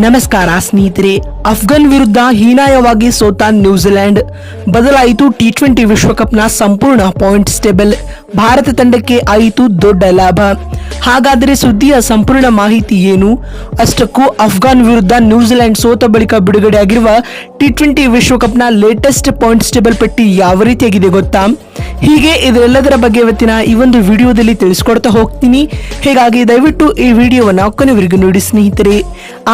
ನಮಸ್ಕಾರ ಸ್ನೇಹಿತರೆ. ಅಫ್ಘಾನ್ ವಿರುದ್ಧ ಹೀನಾಯವಾಗಿ ಸೋತ ನ್ಯೂಜಿಲೆಂಡ್ ಬದಲಾಯಿತು ಟಿ20 ವಿಶ್ವಕಪ್ನ ಸಂಪೂರ್ಣ ಪಾಯಿಂಟ್ಸ್ ಟೇಬಲ್. ಭಾರತ ತಂಡಕ್ಕೆ ಆಯಿತು ದೊಡ್ಡ ಲಾಭ. ಹಾಗಾದರೆ ಸುದ್ದಿಯ ಸಂಪೂರ್ಣ ಮಾಹಿತಿ ಏನು? ಅಷ್ಟಕ್ಕೂ ಅಫ್ಘಾನ್ ವಿರುದ್ಧ ನ್ಯೂಜಿಲೆಂಡ್ ಸೋತ ಬಳಿಕ ಬಿಡುಗಡೆಯಾಗಿರುವ ಟಿ20 ವಿಶ್ವಕಪ್ನ ಲೇಟೆಸ್ಟ್ ಪಾಯಿಂಟ್ಸ್ ಟೇಬಲ್ ಪಟ್ಟಿ ಯಾವ ರೀತಿಯಾಗಿದೆ ಗೊತ್ತಾ? ಹೀಗೆ ಇದೆಲ್ಲದರ ಬಗ್ಗೆ ಇವತ್ತಿನ ಈ ಒಂದು ವಿಡಿಯೋದಲ್ಲಿ ತಿಳಿಸ್ಕೊಡ್ತಾ ಹೋಗ್ತೀನಿ. ಹೀಗಾಗಿ ದಯವಿಟ್ಟು ಈ ವಿಡಿಯೋವನ್ನ ಕೊನೆವರೆಗೂ ನೋಡಿ ಸ್ನೇಹಿತರೆ.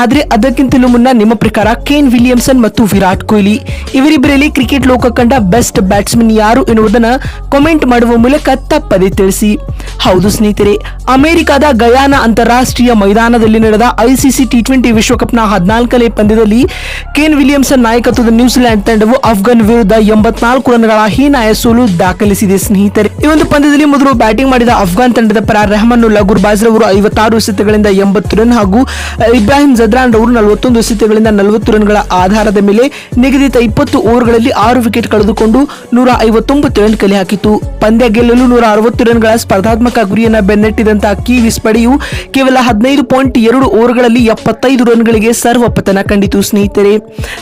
ಆದ್ರೆ ಅದಕ್ಕಿಂತಲೂ ಮುನ್ನ ನಿಮ್ಮ ಪ್ರಕಾರ ಕೇನ್ ವಿಲಿಯಮ್ಸನ್ ಮತ್ತು ವಿರಾಟ್ ಕೊಹ್ಲಿ ಇವರಿಬ್ಬರಲ್ಲಿ ಕ್ರಿಕೆಟ್ ಲೋಕ ಕಂಡ ಬೆಸ್ಟ್ ಬ್ಯಾಟ್ಸ್ಮನ್ ಯಾರು ಎನ್ನುವುದನ್ನ ಕಾಮೆಂಟ್ ಮಾಡುವ ಮೂಲಕ ತಪ್ಪದೆ ತಿಳಿಸಿ. ಹೌದು ಸ್ನೇಹಿತರೆ, ಅಮೆರಿಕದ ಗಯಾನಾ ಅಂತಾರಾಷ್ಟ್ರೀಯ ಮೈದಾನದಲ್ಲಿ ನಡೆದ ಐಸಿಸಿ ಟಿ20 ವಿಶ್ವಕಪ್ನ 14ನೇ ಪಂದ್ಯದಲ್ಲಿ ಕೇನ್ ವಿಲಿಯಮ್ಸನ್ ನಾಯಕತ್ವದ ನ್ಯೂಜಿಲೆಂಡ್ ತಂಡವು ಅಫ್ಘಾನ್ ವಿರುದ್ಧ 84 ರನ್ಗಳ ಹೀನಾಯ ಸೋಲು ದಾಖಲಿಸಿದೆ ಸ್ನೇಹಿತರೆ. ಈ ಒಂದು ಪಂದ್ಯದಲ್ಲಿ ಮೊದಲು ಬ್ಯಾಟಿಂಗ್ ಮಾಡಿದ ಅಫ್ಘಾನ್ ತಂಡದ ಪರ ರೆಹಮಾನುಲ್ಲಾ ಗುರ್ಬಾಜ್ ರವರು 56 ಎಸೆತಗಳಿಂದ 80 ರನ್ ಹಾಗೂ ಇಬ್ರಾಹಿಂ ಜದ್ರಾನ್ ರವರು 41 ಎಸೆತಗಳಿಂದ 40 ರನ್ಗಳ ಆಧಾರದ ಮೇಲೆ ನಿಗದಿತ 20 ಓವರ್ಗಳಲ್ಲಿ 6 ವಿಕೆಟ್ ಕಳೆದುಕೊಂಡು 159 ರನ್ ಕಲೆ ಹಾಕಿತು. ಪಂದ್ಯ ಗೆಲ್ಲಲು 160 ರನ್ಗಳ ಸ್ಪರ್ಧಾತ್ಮಕ ಗುರಿಯನ್ನ ಬೆನ್ನಟ್ಟಿದಂತಹ ಕಿವೀಸ್ ಪಡೆಯು ಕೇವಲ 15.2 ಓವರ್ಗಳಲ್ಲಿ 75 ರನ್ಗಳಿಗೆ ಸರ್ವಪತನ ಕಂಡಿತು ಸ್ನೇಹಿತರೆ.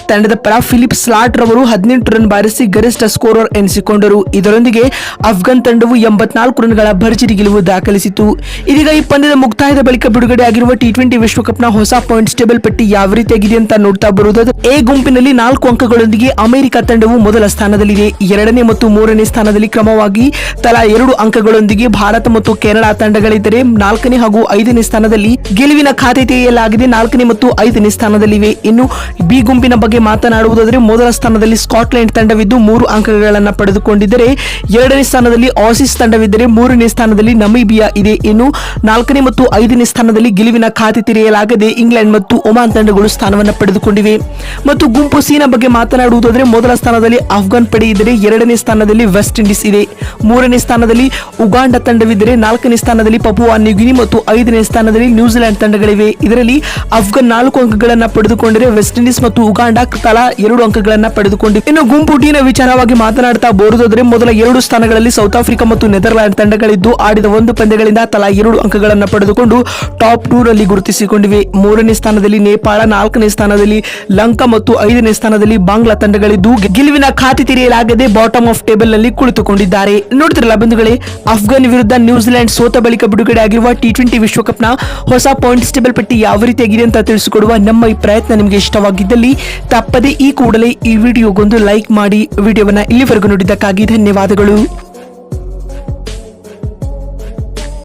ತಂಡದ ಪರ ಫಿಲಿಪ್ ಸ್ಲಾಟ್ ರವರು 18 ರನ್ ಬಾರಿಸಿ ಗರಿಷ್ಠ ಸ್ಕೋರರ್ ಎನಿಸಿಕೊಂಡರು. ಇದರೊಂದಿಗೆ ಅಫ್ಘಾನ್ ತಂಡವು 84 ರನ್ಗಳ ಭರ್ಜರಿ ಗೆಲುವು ದಾಖಲಿಸಿತು. ಇದೀಗ ಈ ಪಂದ್ಯದ ಮುಕ್ತಾಯದ ಬಳಿಕ ಬಿಡುಗಡೆಯಾಗಿರುವ ಟಿ20 ವಿಶ್ವಕಪ್ನ ಹೊಸ ಪಾಯಿಂಟ್ಸ್ ಟೇಬಲ್ ಪಟ್ಟಿ ಯಾವ ರೀತಿಯಾಗಿದೆ ಅಂತ ನೋಡ್ತಾ ಬರುವುದಾದ್ರೆ, ಎ ಗುಂಪಿನಲ್ಲಿ 4 ಅಂಕಗಳೊಂದಿಗೆ ಅಮೆರಿಕ ತಂಡವು ಮೊದಲ ಸ್ಥಾನದಲ್ಲಿದೆ. 2ನೇ ಮತ್ತು 3ನೇ ಸ್ಥಾನದಲ್ಲಿ ಕ್ರಮವಾಗಿ ತಲಾ 2 ಅಂಕಗಳೊಂದಿಗೆ ಭಾರತ ಮತ್ತು ಕೆನಡಾ ತಂಡಗಳಿದ್ದರೆ 4ನೇ ಹಾಗೂ 5ನೇ ಸ್ಥಾನದಲ್ಲಿ ಗೆಲುವಿನ ಖಾತೆ ತೆಗೆಯಲಾಗಿದೆ. 4ನೇ ಮತ್ತು 5ನೇ ಸ್ಥಾನದಲ್ಲಿವೆ. ಇನ್ನು ಬಿ ಗುಂಪಿನ ಬಗ್ಗೆ ಮಾತನಾಡುವುದಾದರೆ, ಮೊದಲ ಸ್ಥಾನದಲ್ಲಿ ಸ್ಕಾಟ್ಲೆಂಡ್ ತಂಡವಿದ್ದು 3 ಅಂಕಗಳನ್ನು ಪಡೆದುಕೊಂಡಿದ್ದರೆ 2ನೇ ಸ್ಥಾನದಲ್ಲಿ ಆಸೀಸ್ ತಂಡವಿದ್ದರೆ 3ನೇ ಸ್ಥಾನದಲ್ಲಿ ನಮೀಬಿಯಾ ಇದೆ. ಇನ್ನು 4ನೇ ಮತ್ತು 5ನೇ ಸ್ಥಾನದಲ್ಲಿ ಗೆಲುವಿನ ಖಾತೆ ತೆರೆಯಲಾಗದೆ ಇಂಗ್ಲೆಂಡ್ ಮತ್ತು ಒಮಾನ್ ತಂಡಗಳು ಸ್ಥಾನವನ್ನು ಪಡೆದುಕೊಂಡಿವೆ. ಮತ್ತು ಗುಂಪು ಸಿನ ಬಗ್ಗೆ ಮಾತನಾಡುವುದಾದರೆ, ಮೊದಲ ಸ್ಥಾನದಲ್ಲಿ ಅಫ್ಘಾನ್ ಪಡೆ ಇದ್ದರೆ 2ನೇ ಸ್ಥಾನದಲ್ಲಿ ವೆಸ್ಟ್ ಇಂಡೀಸ್ ಇದೆ. 3ನೇ ಸ್ಥಾನದಲ್ಲಿ ಉಗಾಂಡ ತಂಡವಿದ್ದರೆ 4ನೇ ಸ್ಥಾನದಲ್ಲಿ ಪಪುವಾ ನ್ಯೂಗಿನಿ ಮತ್ತು 5ನೇ ಸ್ಥಾನದಲ್ಲಿ ನ್ಯೂಜಿಲೆಂಡ್ ತಂಡಗಳಿವೆ. ಇದರಲ್ಲಿ ಅಫ್ಘಾನ್ 4 ಅಂಕಗಳನ್ನು ಪಡೆದುಕೊಂಡರೆ ವೆಸ್ಟ್ ಇಂಡೀಸ್ ಮತ್ತು ಉಗಾಂಡ ತಲಾ 2 ಅಂಕಗಳನ್ನು ಪಡೆದುಕೊಂಡಿವೆ. ಇನ್ನು ಗುಂಪು ಡಿ ನ ವಿಚಾರವಾಗಿ ಮಾತನಾಡ್ತಾ ಬೋರುವುದಾದರೆ, ಮೊದಲ 2 ಸ್ಥಾನಗಳಲ್ಲಿ ಸೌತ್ ಆಫ್ರಿಕಾ ಮತ್ತು ನೆದರ್ಲ್ಯಾಂಡ್ ತಂಡಗಳಿದ್ದು ಆಡಿದ 1 ಪಂದ್ಯಗಳಿಂದ ತಲಾ 2 ಅಂಕಗಳನ್ನು ಪಡೆದುಕೊಂಡು ಟಾಪ್ 2 ರಲ್ಲಿ ಗುರುತಿಸಿಕೊಂಡಿವೆ. 3ನೇ ಸ್ಥಾನದಲ್ಲಿ ನೇಪಾಳ, 4ನೇ ಸ್ಥಾನದಲ್ಲಿ ಲಂಕಾ ಮತ್ತು 5ನೇ ಸ್ಥಾನದಲ್ಲಿ ಬಾಂಗ್ಲಾ ತಂಡಗಳಿದ್ದು ಗೆಲುವಿನ ಖಾತೆ ತೆರೆಯಲಾಗದೆ ಬಾಟಮ್ ಆಫ್ ಟೇಬಲ್ ನಲ್ಲಿ ಕುಳಿತುಕೊಂಡಿದ್ದಾರೆ. ನೋಡ್ತಿರಲ್ಲ ಬಂಧುಗಳೇ, ಅಫ್ಘಾನ್ ವಿರುದ್ಧ ನ್ಯೂಜಿಲೆಂಡ್ ಸೋತ ಬಳಿಕ ಬಿಡುಗಡೆ ಆಗಿರುವ ಟಿ20 ವಿಶ್ವಕಪ್ನ ಹೊಸ ಪಾಯಿಂಟ್ಸ್ ಟೇಬಲ್ ಪಟ್ಟಿ ಯಾವ ರೀತಿಯಾಗಿದೆ ಅಂತ ತಿಳಿಸಿಕೊಡುವ ನಮ್ಮ ಈ ಪ್ರಯತ್ನ ನಿಮಗೆ ಇಷ್ಟವಾಗಿದ್ದಲ್ಲಿ ತಪ್ಪದೆ ಈ ಕೂಡಲೇ ಈ ವಿಡಿಯೋಗೊಂದು ಲೈಕ್ ಮಾಡಿ. ವಿಡಿಯೋವನ್ನ ಇಲ್ಲಿವರೆಗೂ ನೋಡಿದ್ದಕ್ಕಾಗಿ ಧನ್ಯವಾದಗಳು.